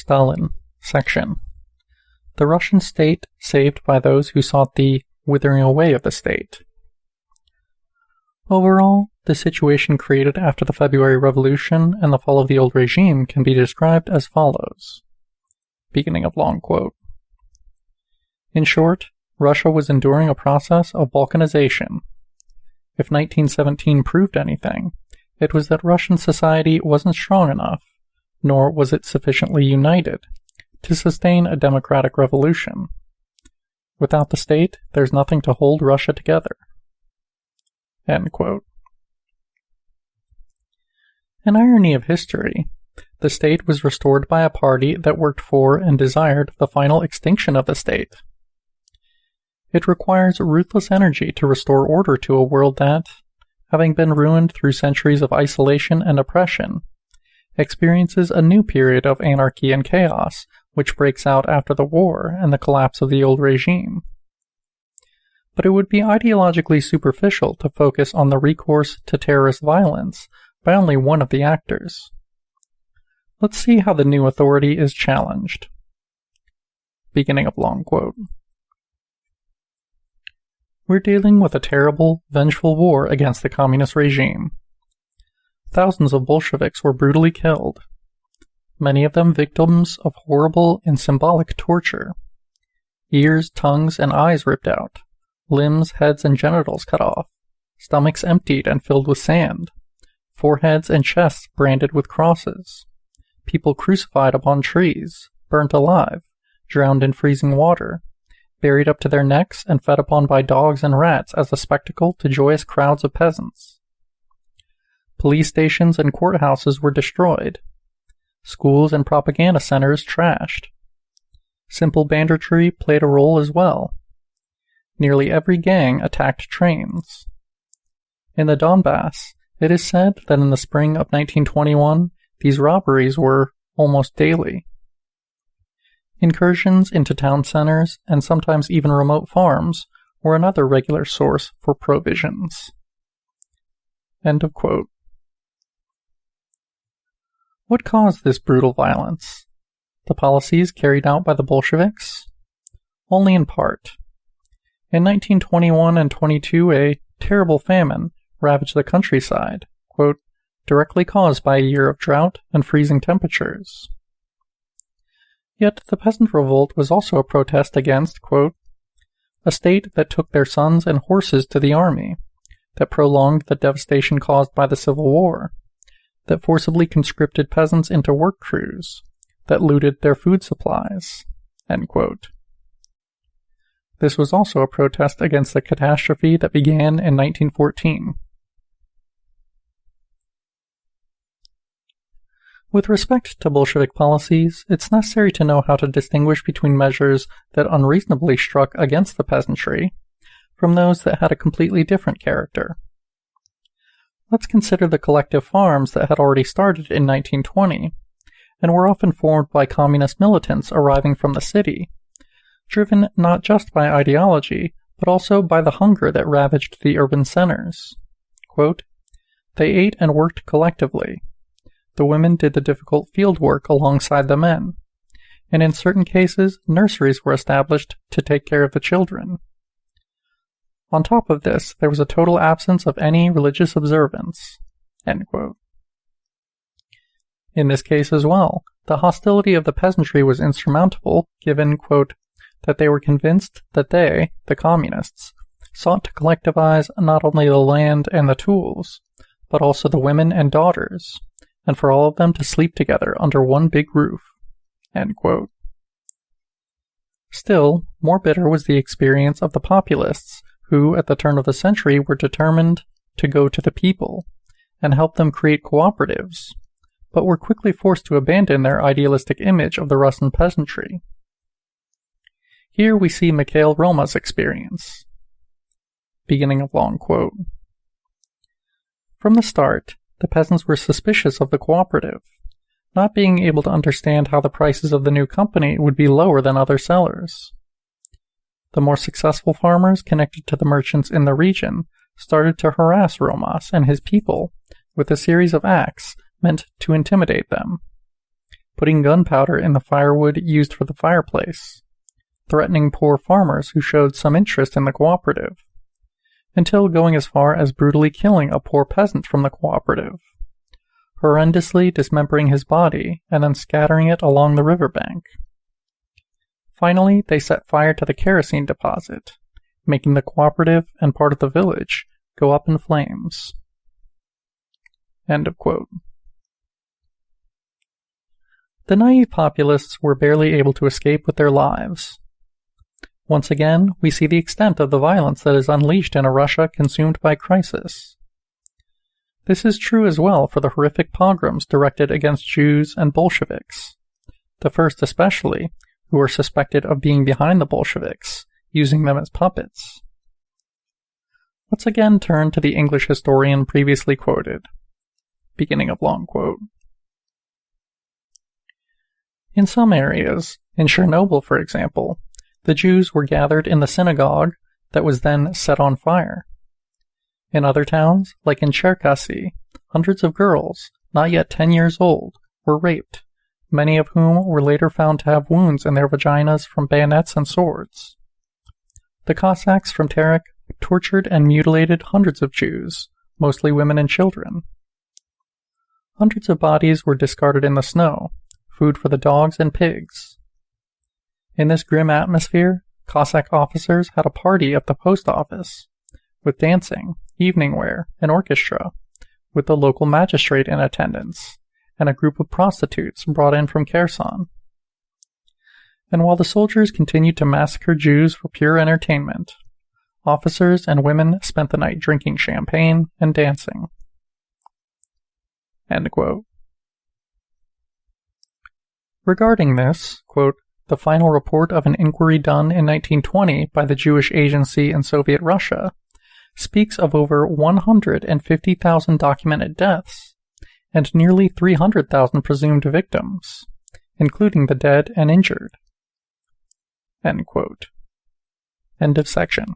Stalin section. The Russian state saved by those who sought the withering away of the state. Overall, the situation created after the February Revolution and the fall of the old regime can be described as follows. Beginning of long quote. In short, Russia was enduring a process of balkanization. If 1917 proved anything, it was that Russian society wasn't strong enough, nor was it sufficiently united, to sustain a democratic revolution. Without the state, there's nothing to hold Russia together. End quote. An irony of history, the state was restored by a party that worked for and desired the final extinction of the state. It requires ruthless energy to restore order to a world that, having been ruined through centuries of isolation and oppression, experiences a new period of anarchy and chaos, which breaks out after the war and the collapse of the old regime. But it would be ideologically superficial to focus on the recourse to terrorist violence by only one of the actors. Let's see how the new authority is challenged. Beginning of long quote. We're dealing with a terrible, vengeful war against the communist regime. Thousands of Bolsheviks were brutally killed, many of them victims of horrible and symbolic torture. Ears, tongues, and eyes ripped out, limbs, heads, and genitals cut off, stomachs emptied and filled with sand, foreheads and chests branded with crosses, people crucified upon trees, burnt alive, drowned in freezing water, buried up to their necks and fed upon by dogs and rats as a spectacle to joyous crowds of peasants. Police stations and courthouses were destroyed. Schools and propaganda centers trashed. Simple banditry played a role as well. Nearly every gang attacked trains. In the Donbass, it is said that in the spring of 1921, these robberies were almost daily. Incursions into town centers and sometimes even remote farms were another regular source for provisions. End of quote. What caused this brutal violence? The policies carried out by the Bolsheviks? Only in part. In 1921 and 22, a terrible famine ravaged the countryside, quote, directly caused by a year of drought and freezing temperatures. Yet the peasant revolt was also a protest against, quote, a state that took their sons and horses to the army, that prolonged the devastation caused by the Civil War, that forcibly conscripted peasants into work crews, that looted their food supplies. End quote. This was also a protest against the catastrophe that began in 1914. With respect to Bolshevik policies, it's necessary to know how to distinguish between measures that unreasonably struck against the peasantry from those that had a completely different character. Let's consider the collective farms that had already started in 1920, and were often formed by communist militants arriving from the city, driven not just by ideology, but also by the hunger that ravaged the urban centers. Quote, they ate and worked collectively. The women did the difficult field work alongside the men, and in certain cases, nurseries were established to take care of the children. On top of this, there was a total absence of any religious observance. End quote. In this case as well, the hostility of the peasantry was insurmountable, given, quote, that they were convinced that they, the communists, sought to collectivize not only the land and the tools, but also the women and daughters, and for all of them to sleep together under one big roof. End quote. Still, more bitter was the experience of the populists, who, at the turn of the century, were determined to go to the people and help them create cooperatives, but were quickly forced to abandon their idealistic image of the Russian peasantry. Here we see Mikhail Roma's experience. Beginning of long quote. From the start, the peasants were suspicious of the cooperative, not being able to understand how the prices of the new company would be lower than other sellers. The more successful farmers connected to the merchants in the region started to harass Romas and his people with a series of acts meant to intimidate them. putting gunpowder in the firewood used for the fireplace, threatening poor farmers who showed some interest in the cooperative, until going as far as brutally killing a poor peasant from the cooperative, horrendously dismembering his body and then scattering it along the riverbank. Finally, they set fire to the kerosene deposit, making the cooperative and part of the village go up in flames. End of quote. The naive populists were barely able to escape with their lives. Once again, we see the extent of the violence that is unleashed in a Russia consumed by crisis. This is true as well for the horrific pogroms directed against Jews and Bolsheviks, the first especially, who were suspected of being behind the Bolsheviks, using them as puppets. Let's again turn to the English historian previously quoted. Beginning of long quote. In some areas, in Chernobyl for example, the Jews were gathered in the synagogue that was then set on fire. In other towns, like in Cherkasy, hundreds of girls, not yet 10 years old, were raped, many of whom were later found to have wounds in their vaginas from bayonets and swords. The Cossacks from Terek tortured and mutilated hundreds of Jews, mostly women and children. Hundreds of bodies were discarded in the snow, food for the dogs and pigs. In this grim atmosphere, Cossack officers had a party at the post office, with dancing, evening wear, an orchestra, with the local magistrate in attendance, and a group of prostitutes brought in from Kherson. And while the soldiers continued to massacre Jews for pure entertainment, officers and women spent the night drinking champagne and dancing. End quote. Regarding this, quote, the final report of an inquiry done in 1920 by the Jewish Agency in Soviet Russia speaks of over 150,000 documented deaths and nearly 300,000 presumed victims, including the dead and injured. End quote. End of section.